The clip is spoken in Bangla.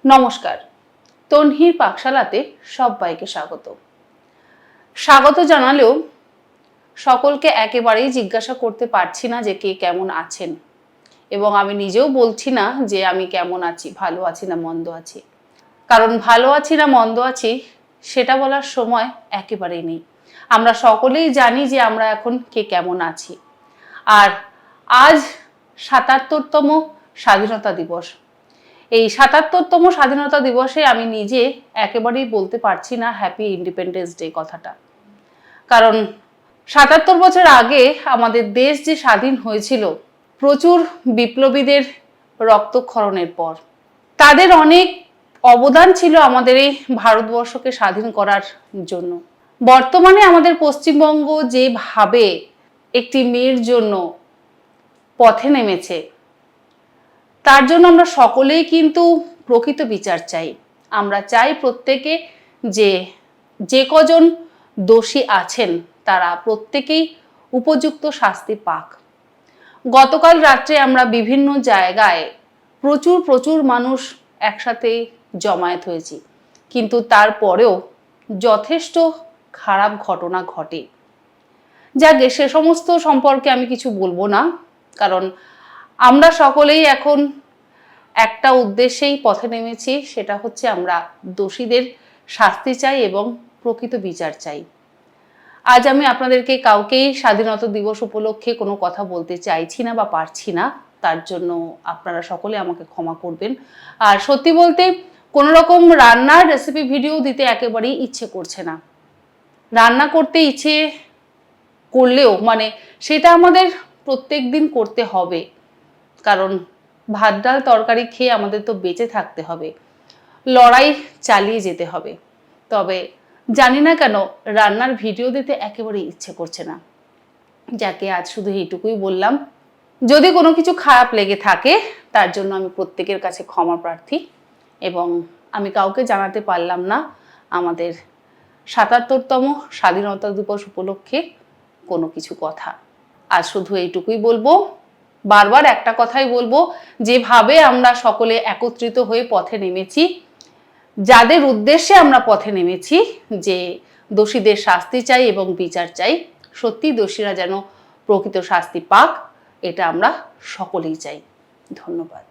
নমস্কার, তন্হির পাকশালাতে সবাইকে স্বাগত জানালেও সকলকে একেবারেই জিজ্ঞাসা করতে পারছি না যে কে কেমন আছেন, এবং আমি নিজেও বলছি না যে আমি কেমন আছি, ভালো আছি না মন্দ আছি। কারণ ভালো আছি না মন্দ আছি সেটা বলার সময় একেবারেই নেই। আমরা সকলেই জানি যে আমরা এখন কে কেমন আছি। আর আজ ৭৭তম স্বাধীনতা দিবস। এই ৭৭তম স্বাধীনতা দিবসে আমি নিজে একেবারেই বলতে পারছি না হ্যাপি ইন্ডিপেন্ডেন্স ডে কথাটা। কারণ ৭৭ বছর আগে আমাদের দেশ যে স্বাধীন হয়েছিল প্রচুর বিপ্লবীদের রক্তক্ষরণের পর, তাদের অনেক অবদান ছিল আমাদের এই ভারতবর্ষকে স্বাধীন করার জন্য। বর্তমানে আমাদের পশ্চিমবঙ্গ যেভাবে একটি মেয়ের জন্য পথে নেমেছে, তার জন্য আমরা সকলেই কিন্তু প্রকৃত বিচার চাই। আমরা চাই প্রত্যেকে যে কজন দোষী আছেন তারা প্রত্যেকেই উপযুক্ত শাস্তি পাক। গতকাল রাত্রে আমরা বিভিন্ন জায়গায় প্রচুর মানুষ একসাথে জমায়েত হয়েছি, কিন্তু তারপরেও যথেষ্ট খারাপ ঘটনা ঘটে। যাকে সে সমস্ত সম্পর্কে আমি কিছু বলবো না, কারণ আমরা সকলেই এখন একটা উদ্দেশ্যেই পথে নেমেছি, সেটা হচ্ছে আমরা দোষীদের শাস্তি চাই এবং প্রকৃত বিচার চাই। আজ আমি আপনাদেরকে কাউকেই স্বাধীনতা দিবস উপলক্ষে কোনো কথা বলতে চাইছি না বা পারছি না, তার জন্য আপনারা সকলে আমাকে ক্ষমা করবেন। আর সত্যি বলতে কোনো রকম রান্নার রেসিপি ভিডিও দিতে একেবারেই ইচ্ছে করছে না। রান্না করতে ইচ্ছে করলেও সেটা আমাদের প্রত্যেক দিন করতে হবে, কারণ ভাত ডাল তরকারি খেয়ে আমাদের তো বেঁচে থাকতে হবে, লড়াই চালিয়ে যেতে হবে। তবে জানি না কেন রান্নার ভিডিও দিতে একেবারেই ইচ্ছে করছে না। যাকে আজ শুধু এইটুকুই বললাম। যদি কোনো কিছু খারাপ লেগে থাকে তার জন্য আমি প্রত্যেকের কাছে ক্ষমা প্রার্থী, এবং আমি কাউকে জানাতে পারলাম না আমাদের ৭৭তম স্বাধীনতা দিবস উপলক্ষে কোনো কিছু কথা। আজ শুধু এইটুকুই বলবো, বারবার একটা কথাই বলবো, যেভাবে আমরা সকলে একত্রিত হয়ে পথে নেমেছি, যাদের উদ্দেশ্যে আমরা পথে নেমেছি যে দোষীদের শাস্তি চাই এবং বিচার চাই, সত্যি দোষীরা যেন প্রকৃত শাস্তি পাক, এটা আমরা সকলেই চাই। ধন্যবাদ।